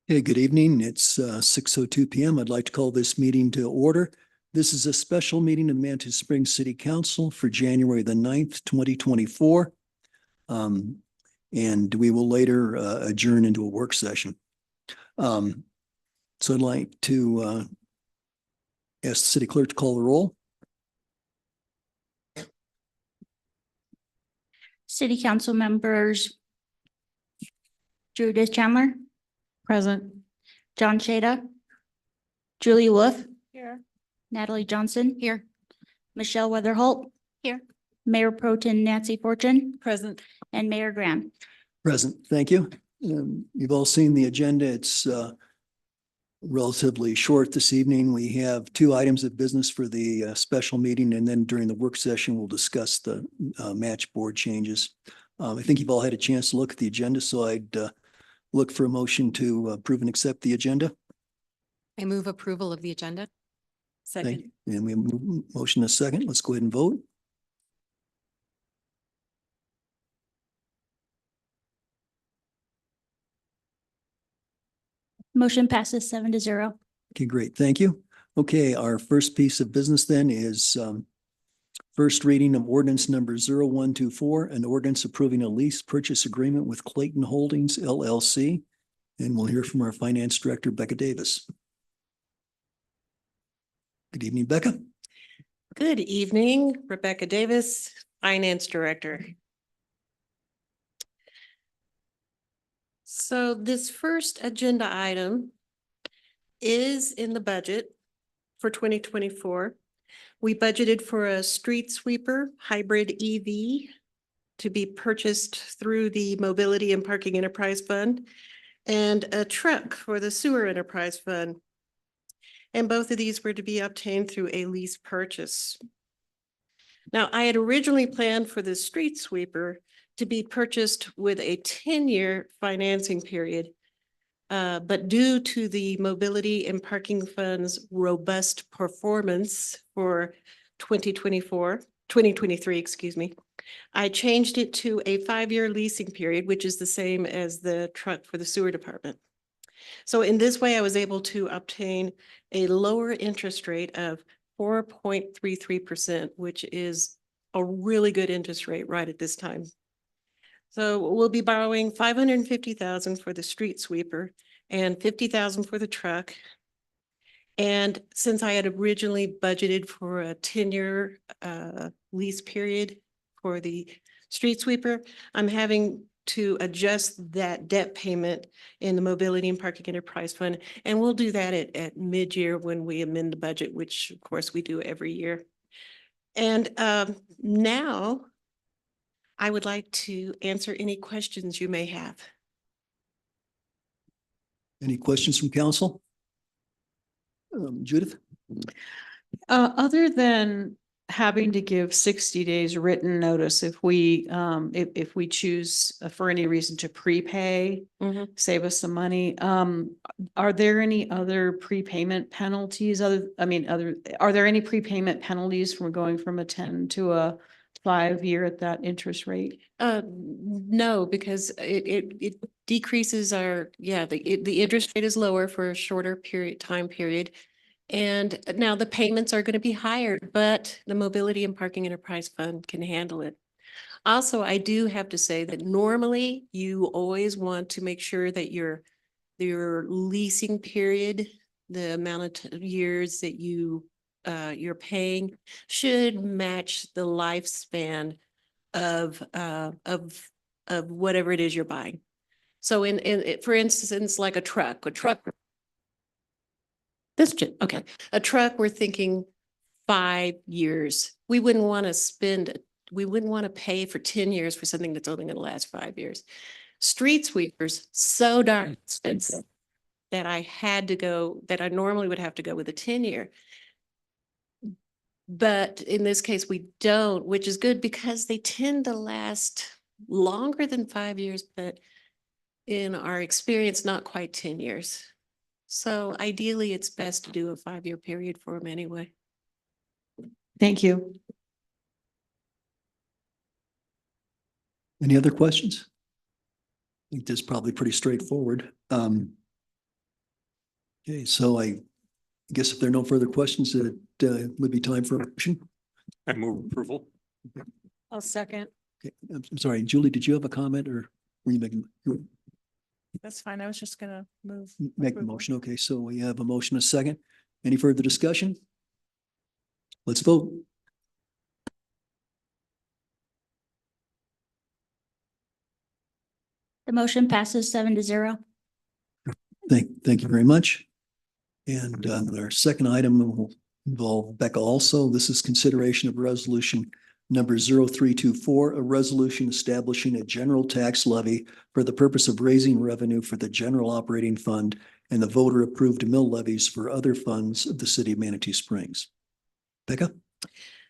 Hey, good evening. It's 6:02 p.m. I'd like to call this meeting to order. This is a special meeting of Mantis Springs City Council for January the 9th, 2024. And we will later adjourn into a work session. So I'd like to ask the city clerk to call the roll. City Council members Judith Chandler, Present. John Shada, Julie Wolf, Here. Natalie Johnson, here, Michelle Weatherholt, here, Mayor Pro Tem Nancy Fortune, Present. and Mayor Graham. Present, thank you. You've all seen the agenda. It's relatively short this evening. We have two items of business for the special meeting, and then during the work session, we'll discuss the match board changes. I think you've all had a chance to look at the agenda, so I'd look for a motion to approve and accept the agenda. I move approval of the agenda. Second. And we move motion a second. Let's go ahead and vote. Motion passes 7-0. Okay, great. Thank you. Okay, our first piece of business then is first reading of ordinance number 0124, an ordinance approving a lease purchase agreement with Clayton Holdings LLC. And we'll hear from our finance director, Becca Davis. Good evening, Becca. Good evening, Rebecca Davis, Finance Director. So this first agenda item is in the budget for 2024. We budgeted for a street sweeper hybrid EV to be purchased through the Mobility and Parking Enterprise Fund and a truck for the Sewer Enterprise Fund. And both of these were to be obtained through a lease purchase. Now, I had originally planned for the street sweeper to be purchased with a 10-year financing period. But due to the Mobility and Parking Fund's robust performance for 2023, excuse me, I changed it to a 5-year leasing period, which is the same as the truck for the sewer department. So in this way, I was able to obtain a lower interest rate of 4.33%, which is a really good interest rate right at this time. So we'll be borrowing $550,000 for the street sweeper and $50,000 for the truck. And since I had originally budgeted for a 10-year lease period for the street sweeper, I'm having to adjust that debt payment in the Mobility and Parking Enterprise Fund. And we'll do that at mid-year when we amend the budget, which of course we do every year. And now I would like to answer any questions you may have. Any questions from council? Judith? Other than having to give 60 days written notice if we choose for any reason to prepay, save us some money. Are there any other prepayment penalties? Are there any prepayment penalties from going from a 10 to a 5-year at that interest rate? No, because it decreases our, the interest rate is lower for a shorter time period. And now the payments are going to be higher, but the Mobility and Parking Enterprise Fund can handle it. Also, I do have to say that normally you always want to make sure that your leasing period, the amount of years that you're paying, should match the lifespan of whatever it is you're buying. So for instance, like a truck. A truck, we're thinking 5 years. We wouldn't want to pay for 10 years for something that's only going to last 5 years. Street sweepers, so darn expensive that I normally would have to go with a 10-year. But in this case, we don't, which is good because they tend to last longer than 5 years, but in our experience, not quite 10 years. So ideally, it's best to do a 5-year period for them anyway. Thank you. Any other questions? I think this is probably pretty straightforward. Okay, so I guess if there are no further questions, it would be time for a motion. I move approval. I'll second. Okay, I'm sorry, Julie, did you have a comment or were you making? That's fine. I was just gonna move. Make the approval. motion. Okay, so we have a motion, a second. Any further discussion? Let's vote. The motion passes 7-0. Thank you very much. And our second item will involve Becca also. This is consideration of resolution number 0324, a resolution establishing a general tax levy for the purpose of raising revenue for the general operating fund and the voter approved mill levies for other funds of the city of Manatee Springs. Becca?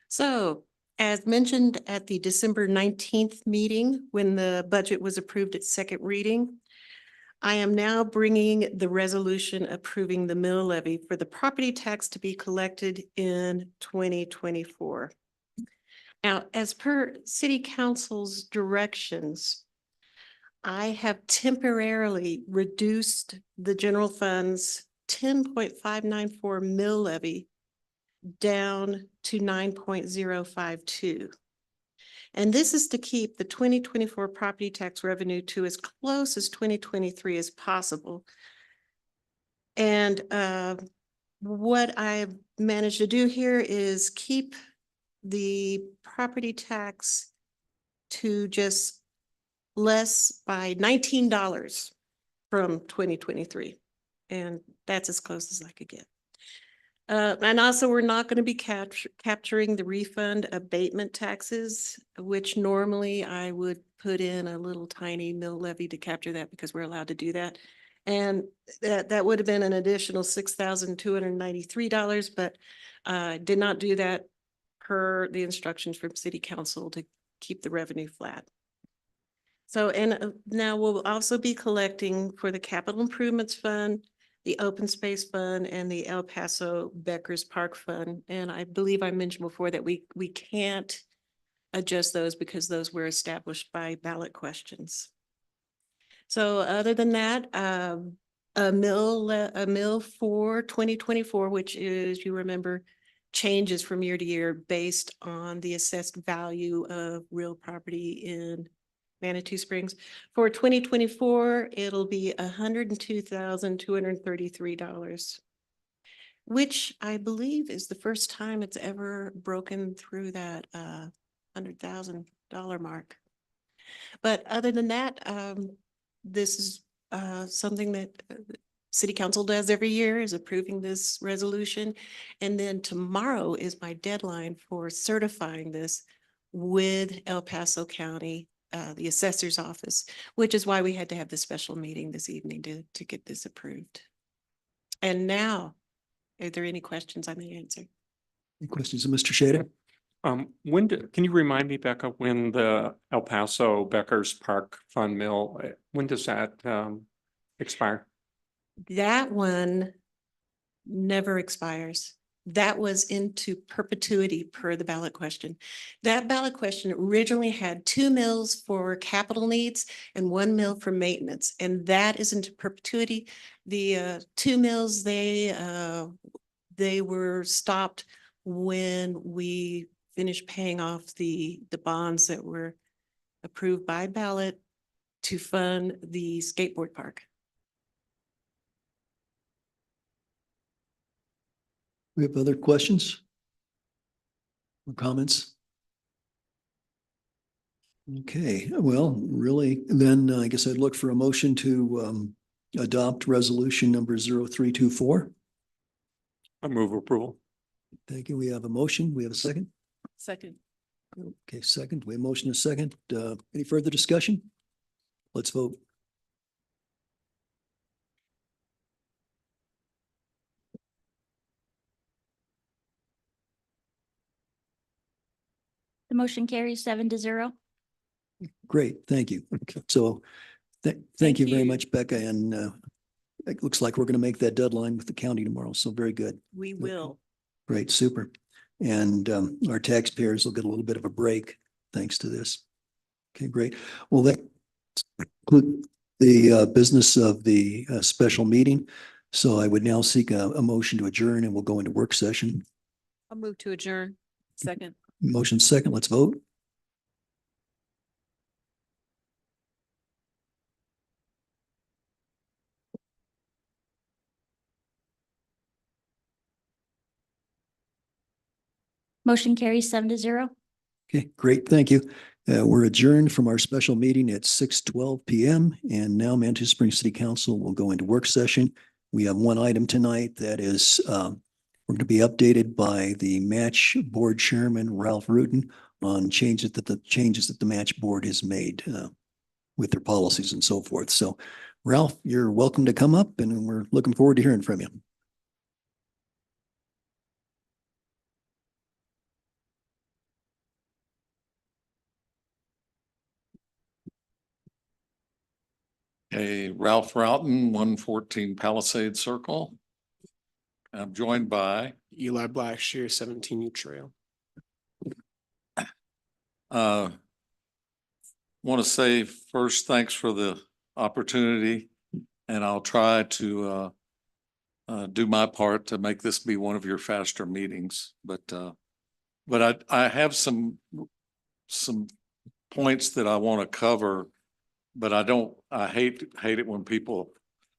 So as mentioned at the December 19th meeting, when the budget was approved at second reading, I am now bringing the resolution approving the mill levy for the property tax to be collected in 2024. Now, as per city council's directions, I have temporarily reduced the general fund's 10.594 mill levy down to 9.052. And this is to keep the 2024 property tax revenue to as close as 2023 as possible. And what I've managed to do here is keep the property tax to just less by $19 from 2023. And that's as close as I could get. And also, we're not going to be capturing the refund abatement taxes, which normally I would put in a little tiny mill levy to capture that because we're allowed to do that. And that would have been an additional $6,293, but did not do that per the instructions from city council to keep the revenue flat. So, and now we'll also be collecting for the capital improvements fund, the open space fund, and the El Paso Becker's Park Fund. And I believe I mentioned before that we can't adjust those because those were established by ballot questions. So other than that, a mill for 2024, which is, you remember, changes from year to year based on the assessed value of real property in Manitou Springs. For 2024, it'll be $102,233, which I believe is the first time it's ever broken through that $100,000 mark. But other than that, this is something that City Council does every year, is approving this resolution. And then tomorrow is my deadline for certifying this with El Paso County, the assessor's office, which is why we had to have this special meeting this evening to get this approved. And now, are there any questions I may answer? Any questions of Mr. Shada? Can you remind me, Becca, when the El Paso Becker's Park Fund Mill, when does that expire? That one never expires. That was into perpetuity per the ballot question. That ballot question originally had 2 mills for capital needs and 1 mill for maintenance, and that is into perpetuity. The 2 mills, they were stopped when we finished paying off the bonds that were approved by ballot to fund the skateboard park. We have other questions or comments? Okay, well, really, then I guess I'd look for a motion to adopt resolution number 0324. I move approval. Thank you. We have a motion. We have a second. Second. Okay, second. We have a motion, a second. Any further discussion? Let's vote. The motion carries 7-0. Great, thank you. Okay, so thank you very much, Becca, and it looks like we're going to make that deadline with the county tomorrow, so very good. We will. Great, super. And our taxpayers will get a little bit of a break thanks to this. Okay, great. Well, that concludes the business of the special meeting. So I would now seek a motion to adjourn and we'll go into work session. I'll move to adjourn. Second. Motion second, let's vote. Motion carries 7-0. Okay, great, thank you. We're adjourned from our special meeting at 6:12 PM. And now Mantua Springs City Council will go into work session. We have one item tonight that is, we're going to be updated by the match board chairman, Ralph Rutten, on changes that the match board has made with their policies and so forth. So Ralph, you're welcome to come up and we're looking forward to hearing from you. Ralph Roughton, 114 Palisade Circle. I'm joined by Eli Blackshear, 17 U Trail. want to say first, thanks for the opportunity, and I'll try to do my part to make this be one of your faster meetings. But I have some points that I want to cover, but I hate it when people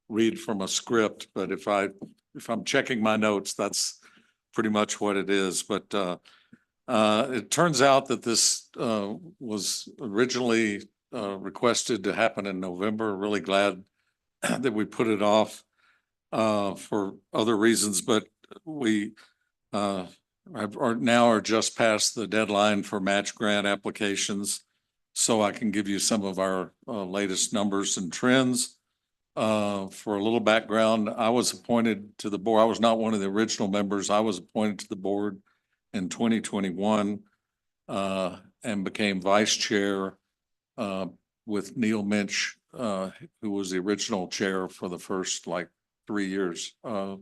read from a script, but if I'm checking my notes, that's pretty much what it is. But it turns out that this was originally requested to happen in November. Really glad that we put it off for other reasons, but we are just past the deadline for match grant applications. So I can give you some of our latest numbers and trends. For a little background, I was appointed to the board. I was not one of the original members. I was appointed to the board in 2021 and became vice chair with Neil Minch, who was the original chair for the first 3 years in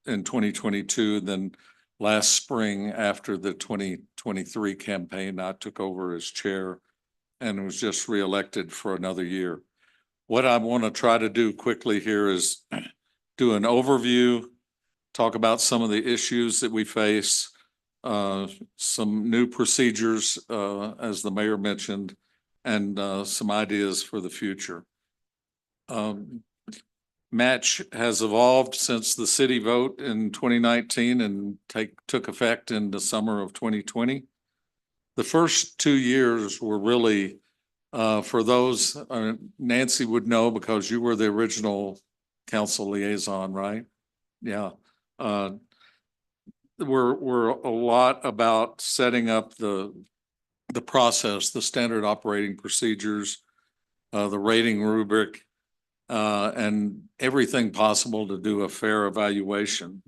2022. Then last spring, after the 2023 campaign, I took over as chair and was just reelected for another year. What I want to try to do quickly here is do an overview, talk about some of the issues that we face, some new procedures, as the mayor mentioned, and some ideas for the future. Match has evolved since the city vote in 2019 and took effect in the summer of 2020. The first 2 years were really, for those, Nancy would know because you were the original council liaison, right? Yeah. We're a lot about setting up the process, the standard operating procedures, the rating rubric, and everything possible to do a fair evaluation.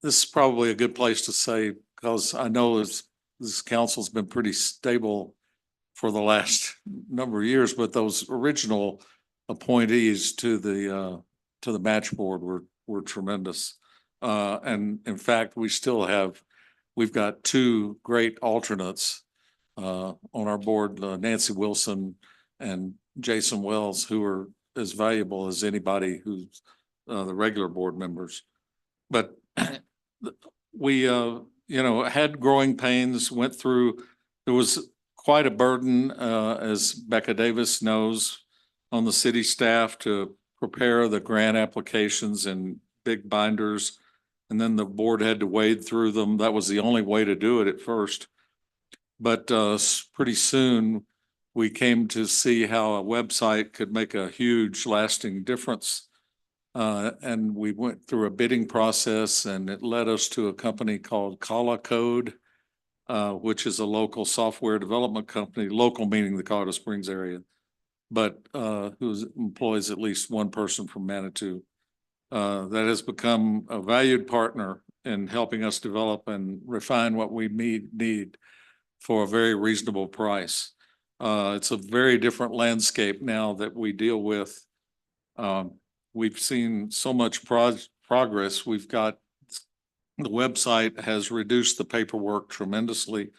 This is probably a good place to say, because I know this council's been pretty stable for the last number of years, but those original appointees to the match board were tremendous. And in fact, we've got 2 great alternates on our board, Nancy Wilson and Jason Wells, who are as valuable as anybody who's the regular board members. But we, had growing pains, went through, there was quite a burden, as Becca Davis knows, on the city staff to prepare the grant applications in big binders. And then the board had to wade through them. That was the only way to do it at first. But pretty soon we came to see how a website could make a huge lasting difference. And we went through a bidding process, and it led us to a company called Kala Code, which is a local software development company, local meaning the Colorado Springs area, but who employs at least one person from Manitou. That has become a valued partner in helping us develop and refine what we need for a very reasonable price. It's a very different landscape now that we deal with. We've seen so much progress. We've got the website has reduced the paperwork tremendously,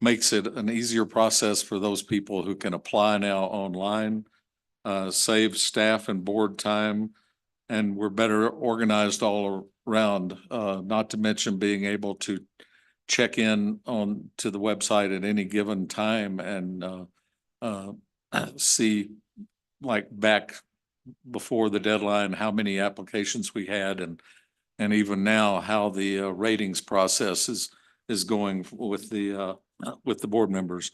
makes it an easier process for those people who can apply now online. saves staff and board time, and we're better organized all around, not to mention being able to check in on to the website at any given time and see, like, back before the deadline, how many applications we had, and even now how the ratings process is going with the board members.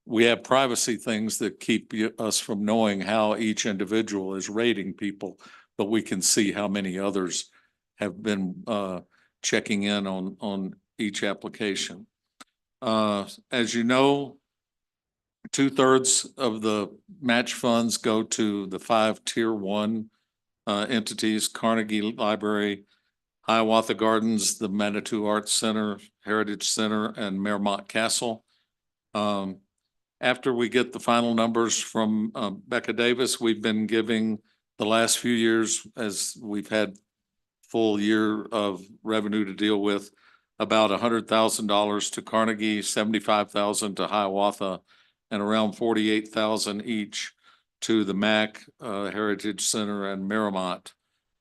We have privacy things that keep us from knowing how each individual is rating people, but we can see how many others have been checking in on each application. As you know, 2/3 of the match funds go to the 5 tier 1 entities: Carnegie Library, Hiawatha Gardens, the Manitou Arts Center, Heritage Center, and Merrimont Castle. After we get the final numbers from Becca Davis, we've been giving the last few years, as we've had full year of revenue to deal with, about $100,000 to Carnegie, 75,000 to Hiawatha, and around 48,000 each to the MAC, Heritage Center, and Merrimont,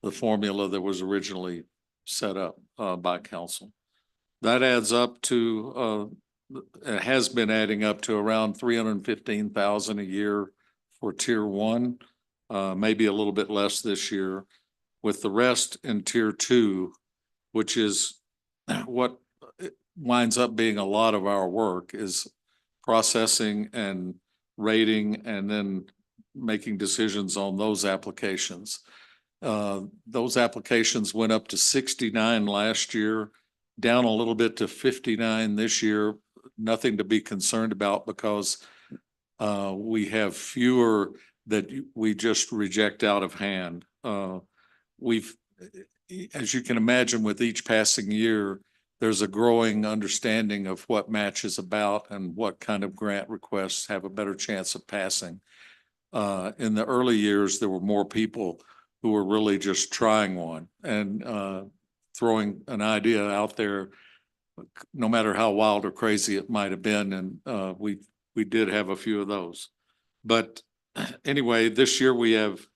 the formula that was originally set up by council. That adds up to, it has been adding up to around 315,000 a year for tier 1, maybe a little bit less this year, with the rest in tier 2, which is what winds up being a lot of our work, is processing and rating and then making decisions on those applications. Those applications went up to 69 last year, down a little bit to 59 this year. Nothing to be concerned about, because we have fewer that we just reject out of hand. As you can imagine, with each passing year, there's a growing understanding of what match is about and what kind of grant requests have a better chance of passing. In the early years, there were more people who were really just trying one and throwing an idea out there, no matter how wild or crazy it might have been. And we did have a few of those. But anyway, this year we have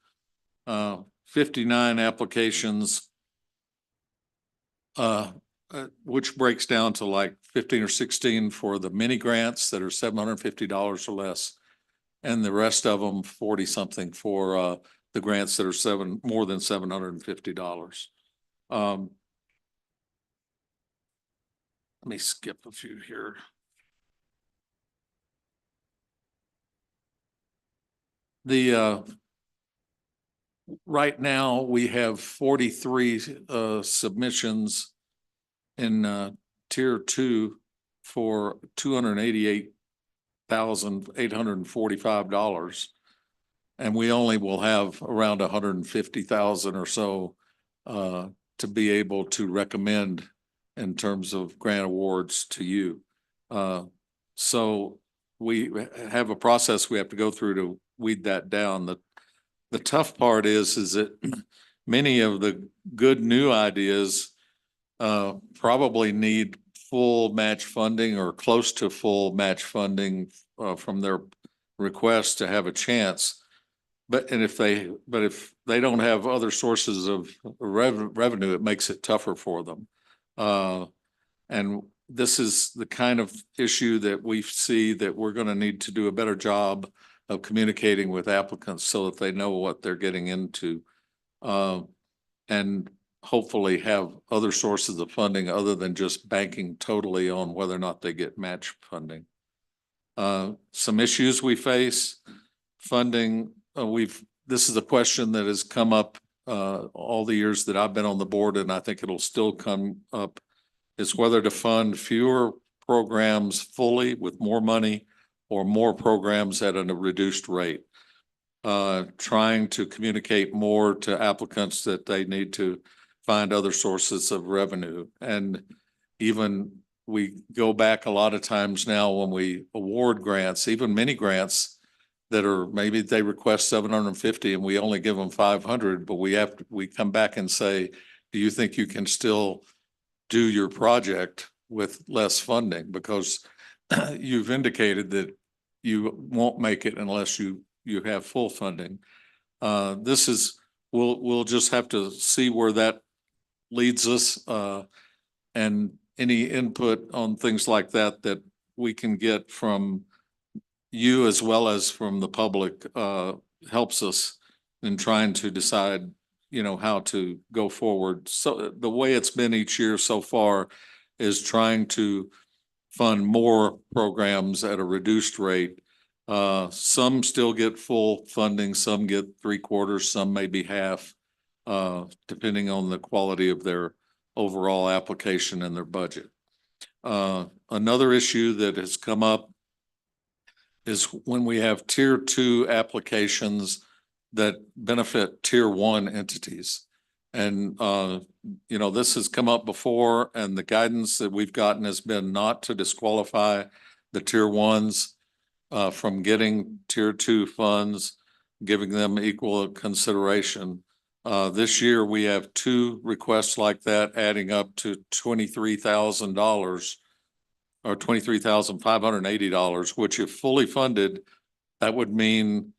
59 applications, which breaks down to like 15 or 16 for the mini grants that are $750 or less, and the rest of them 40 something for the grants that are more than $750. Let me skip a few here. Right now we have 43 submissions in tier 2 for $288,845. And we only will have around 150,000 or so to be able to recommend in terms of grant awards to you. So we have a process we have to go through to weed that down. The tough part is that many of the good new ideas probably need full match funding or close to full match funding from their request to have a chance. But if they don't have other sources of revenue, it makes it tougher for them. And this is the kind of issue that we see that we're going to need to do a better job of communicating with applicants so that they know what they're getting into, and hopefully have other sources of funding other than just banking totally on whether or not they get match funding. Some issues we face: funding. This is a question that has come up all the years that I've been on the board, and I think it'll still come up, is whether to fund fewer programs fully with more money or more programs at a reduced rate. Trying to communicate more to applicants that they need to find other sources of revenue. And even we go back a lot of times now when we award grants, even mini grants that are, maybe they request 750 and we only give them 500, but we come back and say, do you think you can still do your project with less funding? Because you've indicated that you won't make it unless you have full funding. This is, we'll just have to see where that leads us, and any input on things like that that we can get from you as well as from the public, helps us in trying to decide, how to go forward. So the way it's been each year so far is trying to fund more programs at a reduced rate. Some still get full funding, some get 3/4, some maybe half, depending on the quality of their overall application and their budget. Another issue that has come up is when we have tier 2 applications that benefit tier 1 entities. And, this has come up before, and the guidance that we've gotten has been not to disqualify the tier 1s from getting tier 2 funds, giving them equal consideration. This year, we have 2 requests like that, adding up to $23,000 or $23,580, which if fully funded, that would mean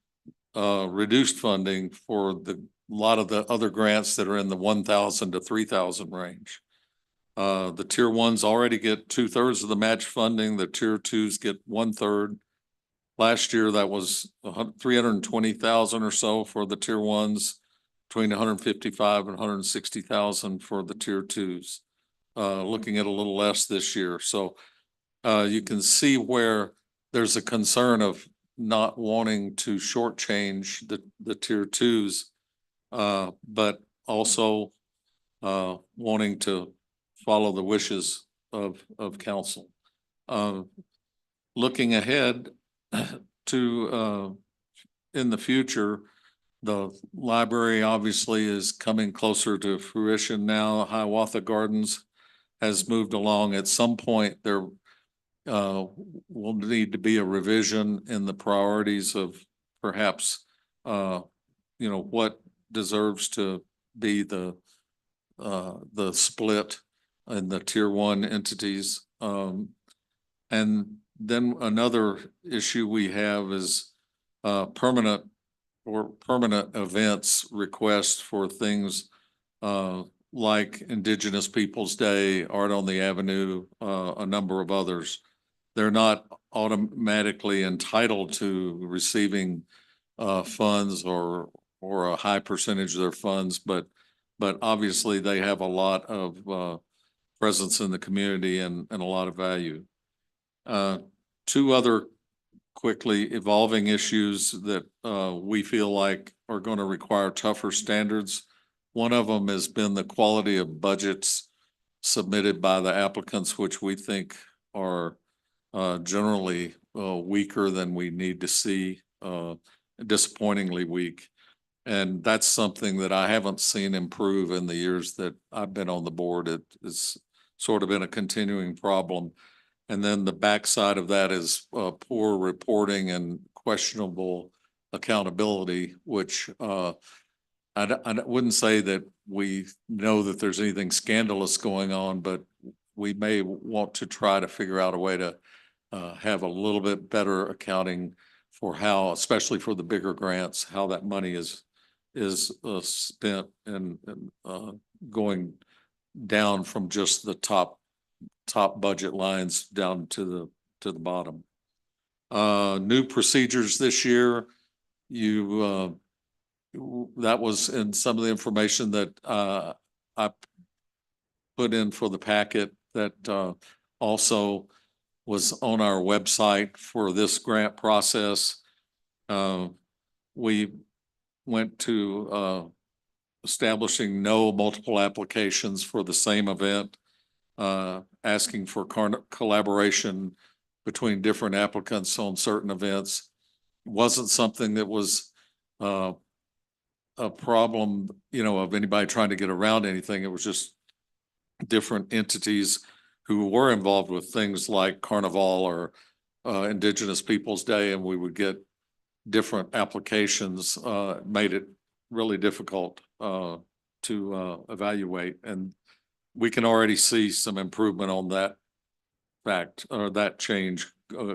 reduced funding for a lot of the other grants that are in the 1,000 to 3,000 range. The tier 1s already get 2/3 of the match funding. The tier 2s get 1/3. Last year, that was 320,000 or so for the tier 1s, between 155 and 160,000 for the tier 2s. Looking at a little less this year. So you can see where there's a concern of not wanting to shortchange the tier 2s, but also wanting to follow the wishes of council. Looking ahead to in the future, the library obviously is coming closer to fruition now. Hiawatha Gardens has moved along. At some point, there will need to be a revision in the priorities of perhaps, what deserves to be the split in the tier 1 entities. And then another issue we have is permanent events requests for things like Indigenous Peoples' Day, Art on the Avenue, a number of others. They're not automatically entitled to receiving funds or a high percentage of their funds, but obviously they have a lot of presence in the community and a lot of value. 2 other quickly evolving issues that we feel like are going to require tougher standards. One of them has been the quality of budgets submitted by the applicants, which we think are generally weaker than we need to see, disappointingly weak. And that's something that I haven't seen improve in the years that I've been on the board. It's sort of been a continuing problem. And then the backside of that is poor reporting and questionable accountability, which I wouldn't say that we know that there's anything scandalous going on, but we may want to try to figure out a way to have a little bit better accounting for how, especially for the bigger grants, how that money is spent and going down from just the top budget lines down to the bottom. New procedures this year, that was in some of the information that I put in for the packet that also was on our website for this grant process. We went to establishing no multiple applications for the same event, asking for collaboration between different applicants on certain events. Wasn't something that was a problem, of anybody trying to get around anything. It was just different entities who were involved with things like Carnival or Indigenous Peoples' Day, and we would get different applications. Made it really difficult to evaluate, and we can already see some improvement on that fact or that change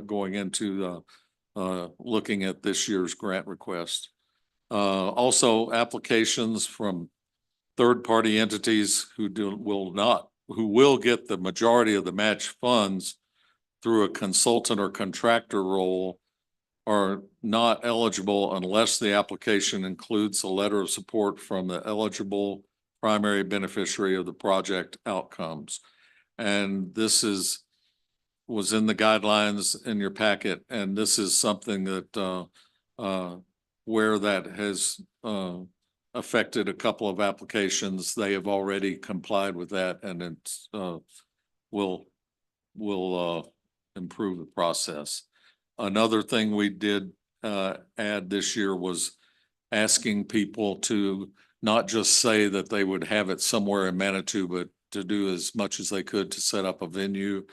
going into looking at this year's grant request. Also applications from third-party entities who will get the majority of the match funds through a consultant or contractor role are not eligible unless the application includes a letter of support from the eligible primary beneficiary of the project outcomes. And this was in the guidelines in your packet, and this is something that where that has affected a couple of applications, they have already complied with that, and it's will improve the process. Another thing we did add this year was asking people to not just say that they would have it somewhere in Manitou, but to do as much as they could to set up a venue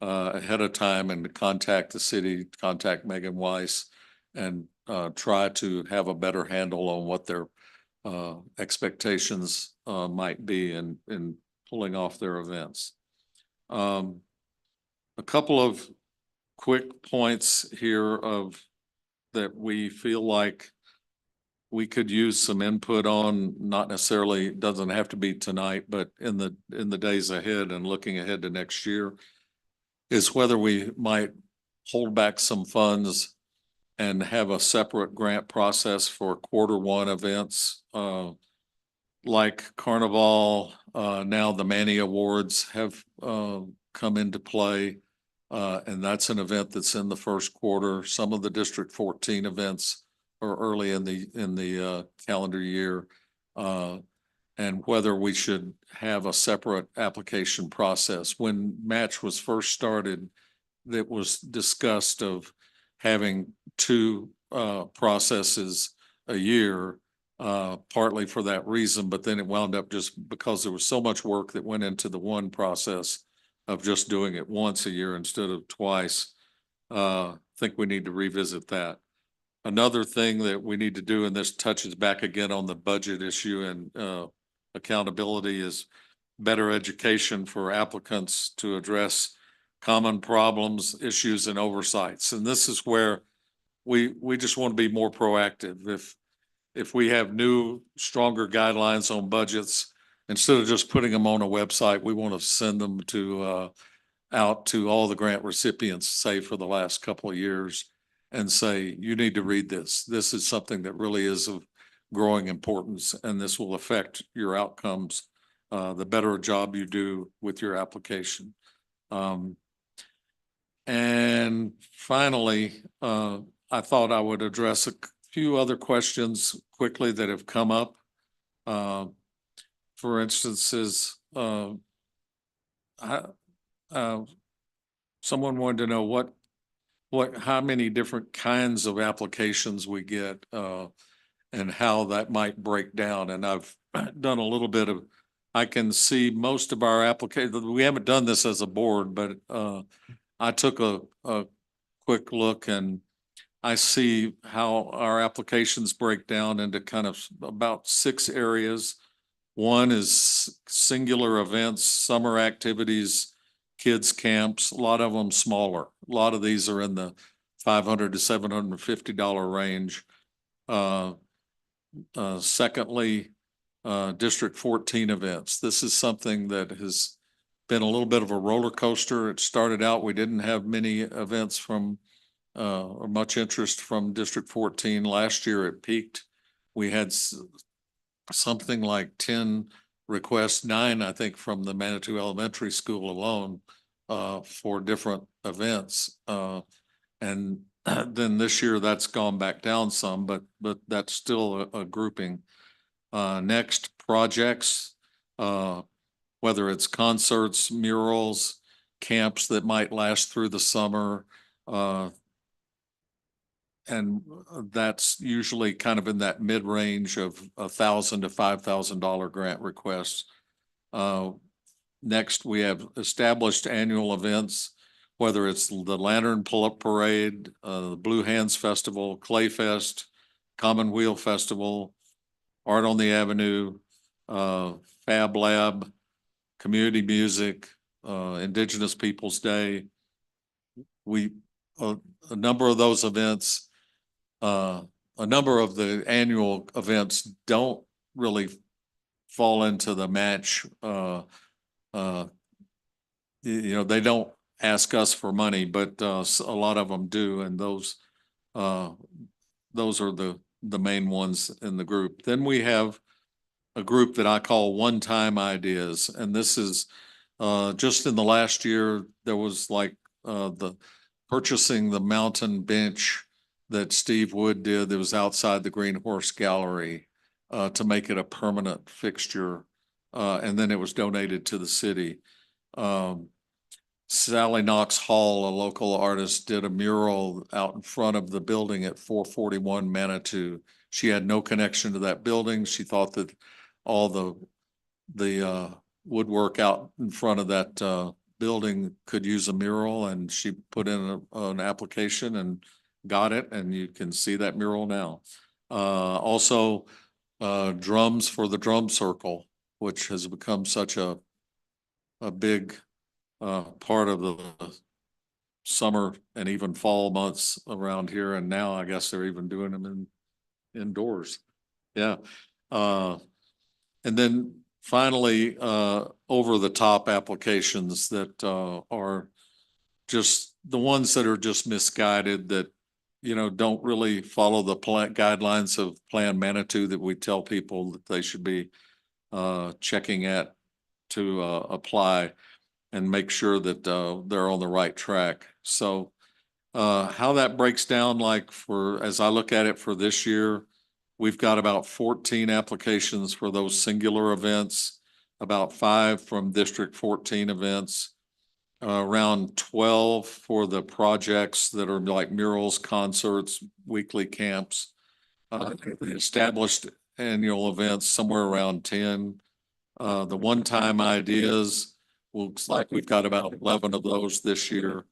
ahead of time and to contact the city, contact Megan Weiss, and try to have a better handle on what their expectations might be in pulling off their events. A couple of quick points here of that we feel like we could use some input on, not necessarily, doesn't have to be tonight, but in the days ahead and looking ahead to next year, is whether we might hold back some funds and have a separate grant process for Q1 events, like Carnival. Now the Manny Awards have come into play, and that's an event that's in the Q1. Some of the District 14 events are early in the calendar year, and whether we should have a separate application process. When Match was first started, it was discussed of having two processes a year, partly for that reason, but then it wound up just because there was so much work that went into the one process of just doing it once a year instead of twice. I think we need to revisit that. Another thing that we need to do, and this touches back again on the budget issue and accountability, is better education for applicants to address common problems, issues, and oversights. And this is where we just want to be more proactive. If we have new, stronger guidelines on budgets, instead of just putting them on a website, we want to send them to out to all the grant recipients, say for the last couple of years, and say, you need to read this. This is something that really is of growing importance, and this will affect your outcomes, the better job you do with your application. And finally, I thought I would address a few other questions quickly that have come up. For instance, someone wanted to know how many different kinds of applications we get, and how that might break down. And I've done a little bit of, I can see most of our applications. We haven't done this as a board, but I took a quick look and I see how our applications break down into kind of about 6 areas. One is singular events, summer activities, kids camps, a lot of them smaller. A lot of these are in the $500 to $750 range. Secondly, District 14 events. This is something that has been a little bit of a roller coaster. It started out, we didn't have many events from or much interest from District 14. Last year it peaked. We had something like 10 requests, 9, I think, from the Manitou Elementary School alone for different events. And then this year that's gone back down some, but that's still a grouping. Next, projects, whether it's concerts, murals, camps that might last through the summer. And that's usually kind of in that mid-range of $1,000 to $5,000 grant requests. Next, we have established annual events, whether it's the Lantern Pull-Up Parade, the Blue Hands Festival, Clay Fest, Common Wheel Festival, Art on the Avenue, Fab Lab, community music, Indigenous Peoples Day. A number of those events, a number of the annual events don't really fall into the match. You know, they don't ask us for money, but a lot of them do, and those are the main ones in the group. Then we have a group that I call one-time ideas, and this is just in the last year, there was like the purchasing the mountain bench that Steve Wood did that was outside the Green Horse Gallery to make it a permanent fixture. And then it was donated to the city. Sally Knox Hall, a local artist, did a mural out in front of the building at 441 Manitou. She had no connection to that building. She thought that all the woodwork out in front of that building could use a mural, and she put in an application and got it, and you can see that mural now. Also, drums for the drum circle, which has become such a big part of the summer and even fall months around here. And now I guess they're even doing them indoors. Yeah. And then finally, over the top applications that are just the ones that are just misguided, that, you know, don't really follow the guidelines of Plan Manitou that we tell people that they should be checking at to apply and make sure that they're on the right track. So how that breaks down, like as I look at it for this year, we've got about 14 applications for those singular events, about 5 from District 14 events, around 12 for the projects that are like murals, concerts, weekly camps, established annual events, somewhere around 10. The one-time ideas, looks like we've got about 11 of those this year.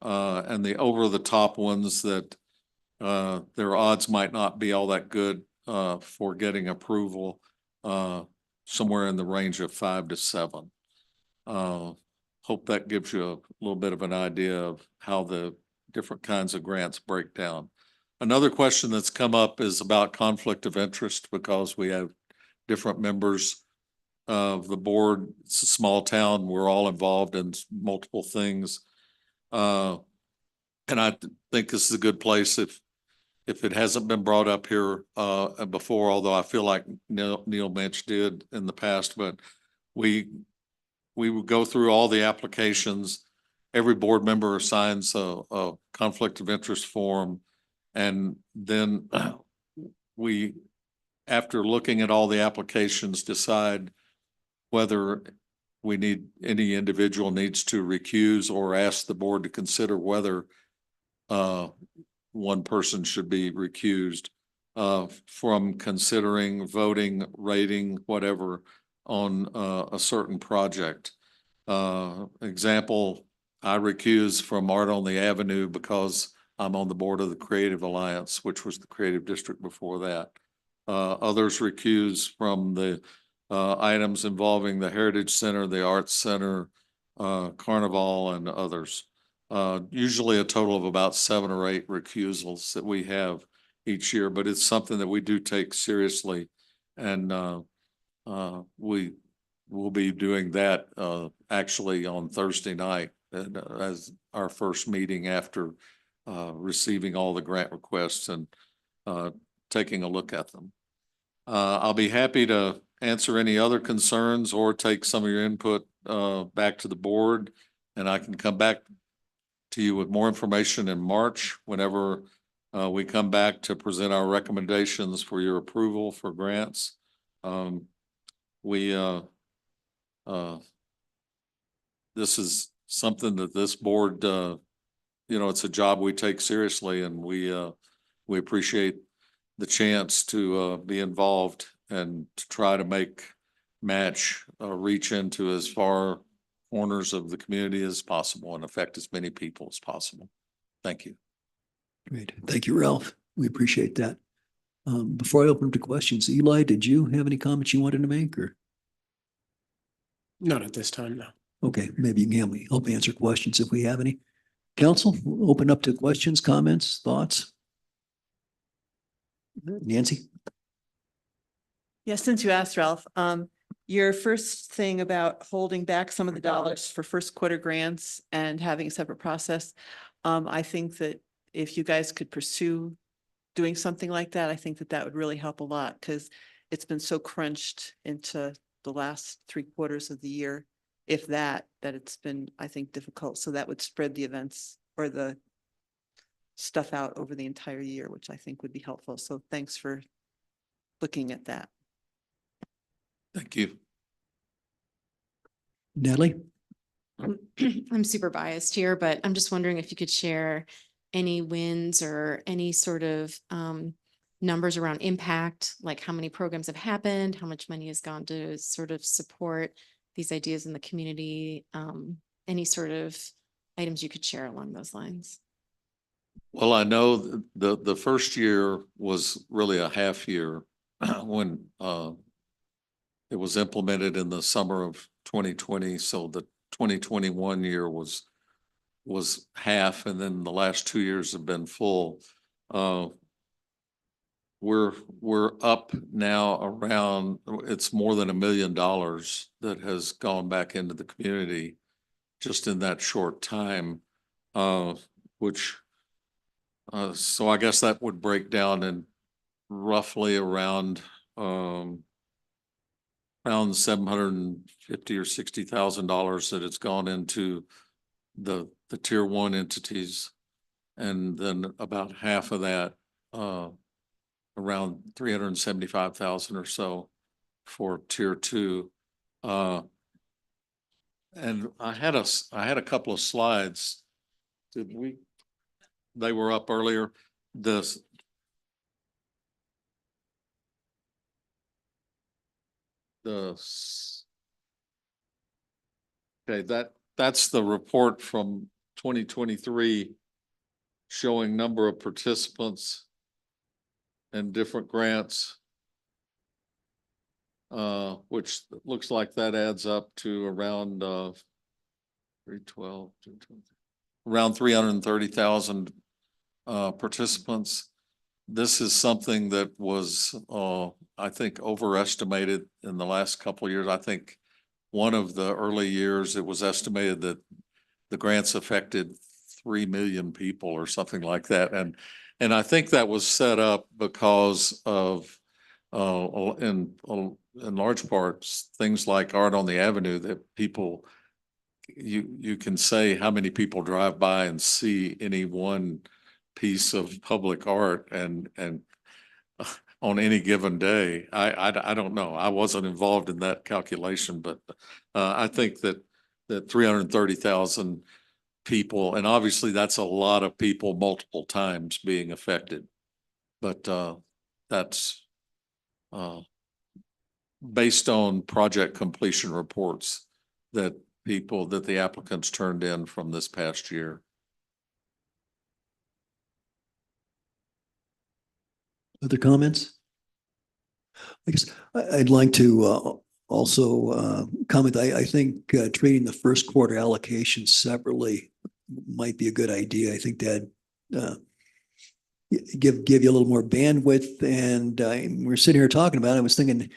And the over-the-top ones that their odds might not be all that good for getting approval, somewhere in the range of 5 to 7. Hope that gives you a little bit of an idea of how the different kinds of grants break down. Another question that's come up is about conflict of interest, because we have different members of the board. It's a small town. We're all involved in multiple things. And I think this is a good place if it hasn't been brought up here before, although I feel like Neil Mensch did in the past, but we would go through all the applications. Every board member assigns a conflict of interest form. And then we, after looking at all the applications, decide whether any individual needs to recuse or ask the board to consider whether one person should be recused from considering, voting, rating, whatever, on a certain project. Example, I recuse from Art on the Avenue because I'm on the board of the Creative Alliance, which was the Creative District before that. Others recuse from the items involving the Heritage Center, the Arts Center, Carnival, and others. Usually a total of about 7 or 8 recusals that we have each year, but it's something that we do take seriously. And we will be doing that actually on Thursday night as our first meeting after receiving all the grant requests and taking a look at them. I'll be happy to answer any other concerns or take some of your input back to the board, and I can come back to you with more information in March whenever we come back to present our recommendations for your approval for grants. This is something that this board, you know, it's a job we take seriously, and we appreciate the chance to be involved and to try to make match reach into as far corners of the community as possible and affect as many people as possible. Thank you. Great. Thank you, Ralph. We appreciate that. Before I open up to questions, Eli, did you have any comments you wanted to make, or? Not at this time, no. Okay, maybe you can help me answer questions if we have any. Council, we'll open up to questions, comments, thoughts. Nancy? Yeah, since you asked, Ralph, your first thing about holding back some of the dollars for first quarter grants and having a separate process. I think that if you guys could pursue doing something like that, I think that that would really help a lot because it's been so crunched into the last 3 quarters of the year. If that it's been, I think, difficult. So that would spread the events or the stuff out over the entire year, which I think would be helpful. So thanks for looking at that. Thank you. Natalie? I'm super biased here, but I'm just wondering if you could share any wins or any sort of numbers around impact, like how many programs have happened, how much money has gone to sort of support these ideas in the community, any sort of items you could share along those lines. Well, I know the first year was really a half year when it was implemented in the summer of 2020. So the 2021 year was half, and then the last 2 years have been full. We're up now around, it's more than $1 million that has gone back into the community just in that short time, which so I guess that would break down in roughly around $750,000 or $60,000 that it's gone into the tier 1 entities, and then about half of that, around 375,000 or so for tier 2. And I had a couple of slides. They were up earlier. Okay, that's the report from 2023 showing number of participants and different grants, which looks like that adds up to around 312, around 330,000 participants. This is something that was, I think, overestimated in the last couple of years. I think one of the early years, it was estimated that the grants affected 3 million people or something like that. And I think that was set up because of, in large parts, things like Art on the Avenue that people, you can say how many people drive by and see any one piece of public art and on any given day. I don't know. I wasn't involved in that calculation, but I think that 330,000 people, and obviously that's a lot of people multiple times being affected, but that's based on project completion reports that the applicants turned in from this past year. Other comments? I guess I'd like to also comment. I think treating the first quarter allocation separately might be a good idea. I think that give you a little more bandwidth. And we're sitting here talking about it. I was thinking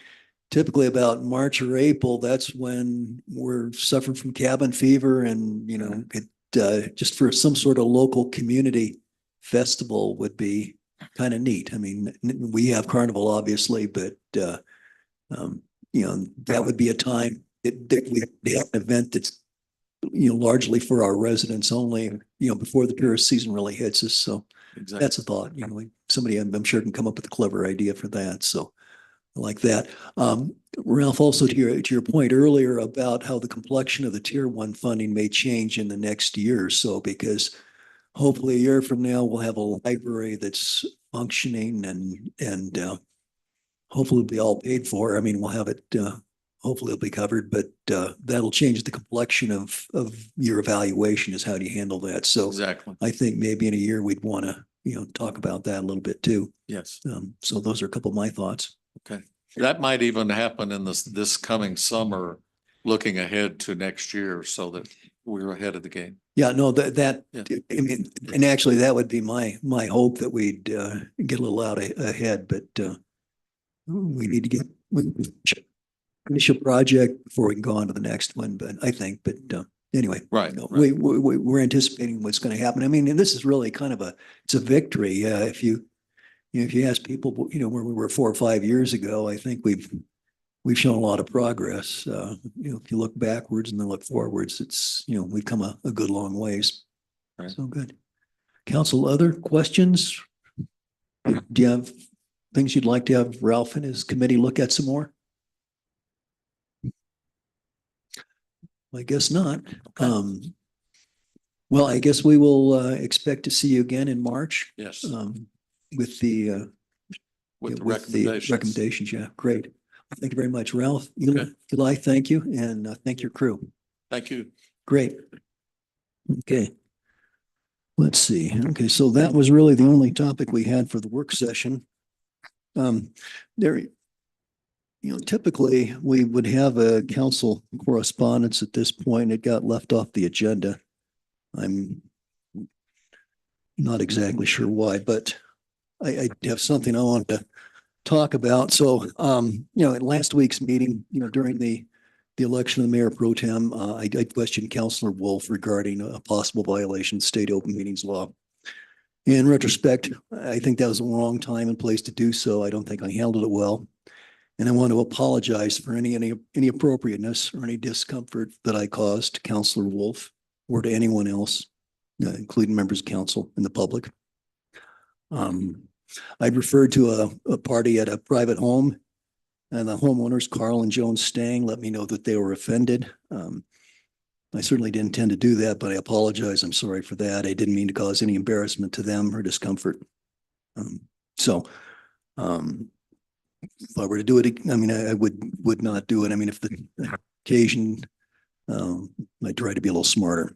typically about March or April. That's when we're suffering from cabin fever, and just for some sort of local community festival would be kind of neat. I mean, we have Carnival obviously, but that would be a time that we have an event that's largely for our residents only, before the tourist season really hits us. So Exactly. that's a thought. Somebody I'm sure can come up with a clever idea for that. So I like that. Ralph, also to your point earlier about how the complexion of the tier 1 funding may change in the next year or so, because hopefully a year from now we'll have a library that's functioning and hopefully it'll be all paid for. I mean, we'll have it, hopefully it'll be covered, but that'll change the complexion of your evaluation, is how do you handle that. So Exactly. I think maybe in a year we'd want to, talk about that a little bit too. Yes. So those are a couple of my thoughts. Okay. That might even happen in this coming summer, looking ahead to next year, so that we're ahead of the game. Yeah, no, that, Yeah. I mean, and actually that would be my hope that we'd get a little out ahead, but we need to get finish a project before we can go on to the next one, but I think, but anyway. Right, no, right. We're anticipating what's going to happen. I mean, and this is really kind of it's a victory. If you ask people, where we were 4 or 5 years ago, I think we've shown a lot of progress. If you look backwards and then look forwards, it's, we've come a good long ways. Right. So good. Council, other questions? Do you have things you'd like to have Ralph and his committee look at some more? I guess not. Well, I guess we will expect to see you again in March. Yes, With the with the with the recommendations. recommendations. Yeah, great. Thank you very much, Ralph. Okay. Eli, thank you, and thank your crew. Thank you. Great. Okay. Let's see. Okay, so that was really the only topic we had for the work session. There, typically we would have a council correspondence at this point. It got left off the agenda. I'm not exactly sure why, but I have something I want to talk about. So, at last week's meeting, during the election of the mayor pro tem, I questioned Councilor Wolf regarding a possible violation of state open meetings law. In retrospect, I think that was the wrong time and place to do so. I don't think I handled it well. And I want to apologize for any appropriateness or any discomfort that I caused Councilor Wolf or to anyone else, including members of council and the public. I referred to a party at a private home, and the homeowners, Carl and Joan Stang, let me know that they were offended. I certainly didn't intend to do that, but I apologize. I'm sorry for that. I didn't mean to cause any embarrassment to them or discomfort. If I were to do it, I mean, I would not do it. I mean, if the occasion, I'd try to be a little smarter.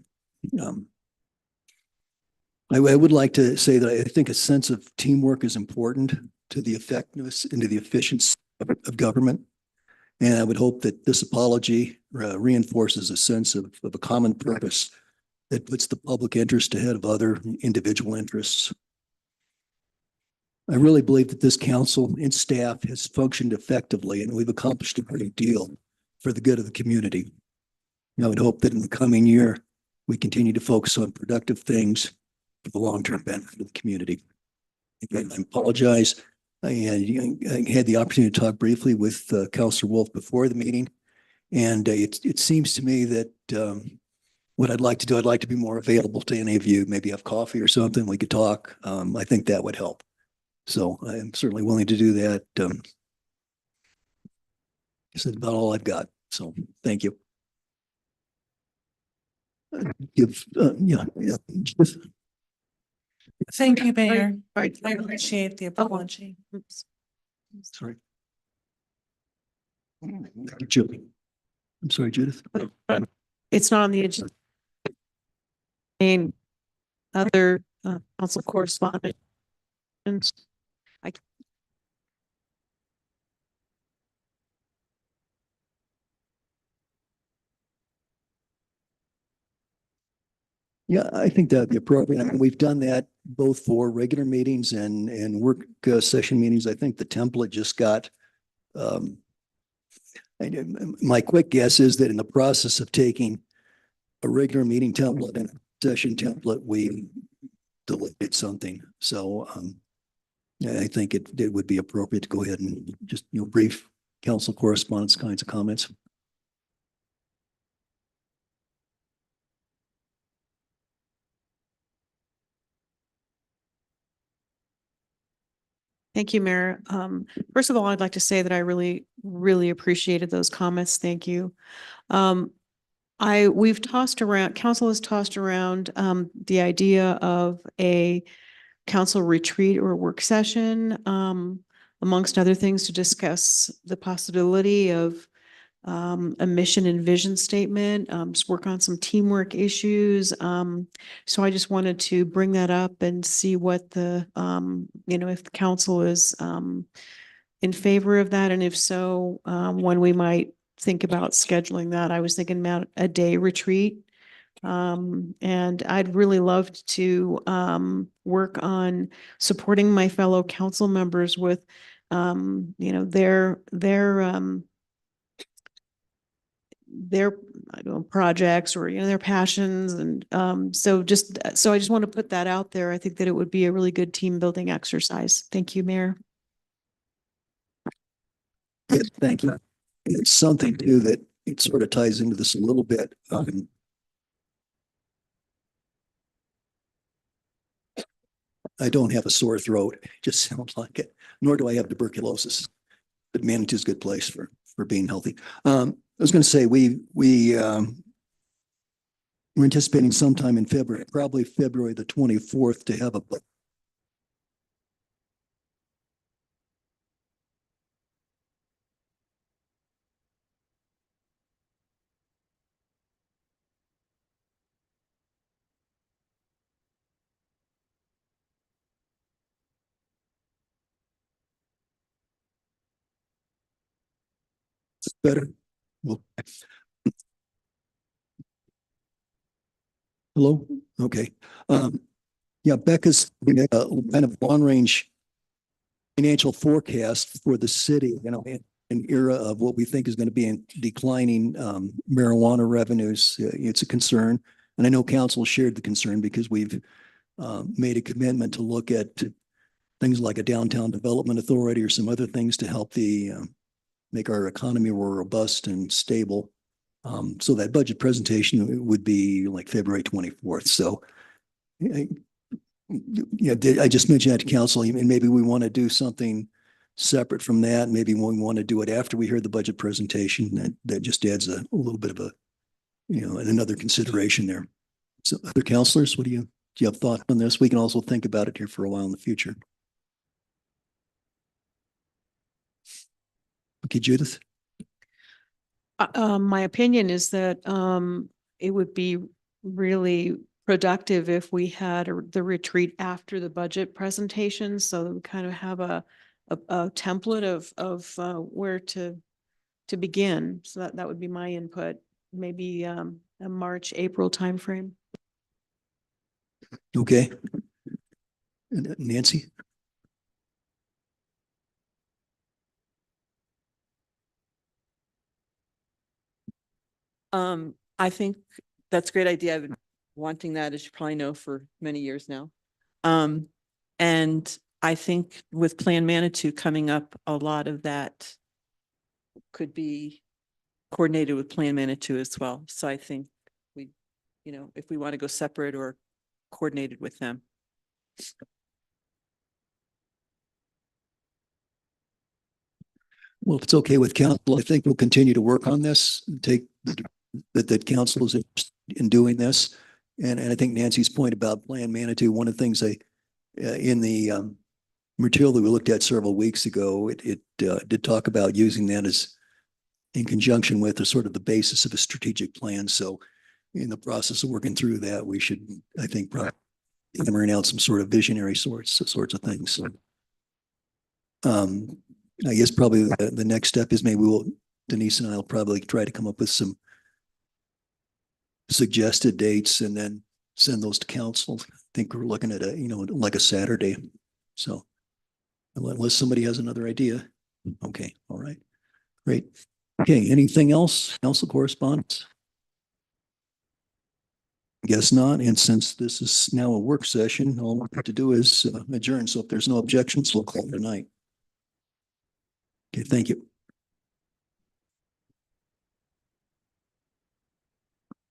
I would like to say that I think a sense of teamwork is important to the effectiveness and to the efficiency of government. And I would hope that this apology reinforces a sense of a common purpose that puts the public interest ahead of other individual interests. I really believe that this council and staff has functioned effectively, and we've accomplished a great deal for the good of the community. I would hope that in the coming year, we continue to focus on productive things for the long-term benefit of the community. Again, I apologize. I had the opportunity to talk briefly with Councilor Wolf before the meeting, and it seems to me that what I'd like to do, I'd like to be more available to any of you, maybe have coffee or something, we could talk. I think that would help. So I'm certainly willing to do that. This is about all I've got. So thank you. Yeah. Thank you, Mayor. I appreciate the apology. Sorry. Thank you, Julie. I'm sorry, Judith. It's not on the agenda. And other council correspondence. Yeah, I think that'd be appropriate. I mean, we've done that both for regular meetings and work session meetings. I think the template just got, my quick guess is that in the process of taking a regular meeting template and a session template, we deleted something. So I think it would be appropriate to go ahead and just, brief council correspondence kinds of comments. Thank you, Mayor. First of all, I'd like to say that I really, really appreciated those comments. Thank you. We've tossed around, council has tossed around the idea of a council retreat or work session, amongst other things, to discuss the possibility of a mission and vision statement, just work on some teamwork issues. So I just wanted to bring that up and see what the, if the council is in favor of that, and if so, when we might think about scheduling that. I was thinking about a day retreat And I'd really loved to work on supporting my fellow council members with their I don't know, projects or, their passions. And so I just want to put that out there. I think that it would be a really good team building exercise. Thank you, Mayor. Yes, thank you. It's something too that it sort of ties into this a little bit. I don't have a sore throat. It just sounds like it, nor do I have tuberculosis. But Manitou's a good place for being healthy. I was going to say, we're anticipating sometime in February, probably February the 24th, to have a better. Well, hello? Okay. Yeah, Becca's kind of long-range financial forecast for the city, in an era of what we think is going to be in declining marijuana revenues. It's a concern. And I know council shared the concern because we've made a commitment to look at things like a downtown development authority or some other things to help make our economy more robust and stable. So that budget presentation would be like February 24th. So I just mentioned that to council, and maybe we want to do something separate from that. Maybe we want to do it after we hear the budget presentation. That just adds a little bit of another consideration there. So other councilors, do you have thoughts on this? We can also think about it here for a while in the future. Okay, Judith. My opinion is that it would be really productive if we had the retreat after the budget presentation, so that we kind of have a template of where to begin. So that would be my input. Maybe a March, April timeframe. Okay. And Nancy. I think that's a great idea. I've been wanting that, as you probably know, for many years now. And I think with Plan Manitou coming up, a lot of that could be coordinated with Plan Manitou as well. So I think if we want to go separate or coordinated with them. Well, if it's okay with council, I think we'll continue to work on this, take that council is interested in doing this. And I think Nancy's point about Plan Manitou, one of the things in the material that we looked at several weeks ago, it did talk about using that as in conjunction with the sort of the basis of a strategic plan. So in the process of working through that, we should, I think, probably hammering out some sort of visionary sorts of things. So, I guess probably the next step is maybe Denise and I will probably try to come up with some suggested dates and then send those to council. I think we're looking at like a Saturday. So unless somebody has another idea. Okay. All right. Great. Okay. Anything else? Council correspondence? Guess not. And since this is now a work session, all we have to do is adjourn. So if there's no objections, we'll call it a night. Okay. Thank you.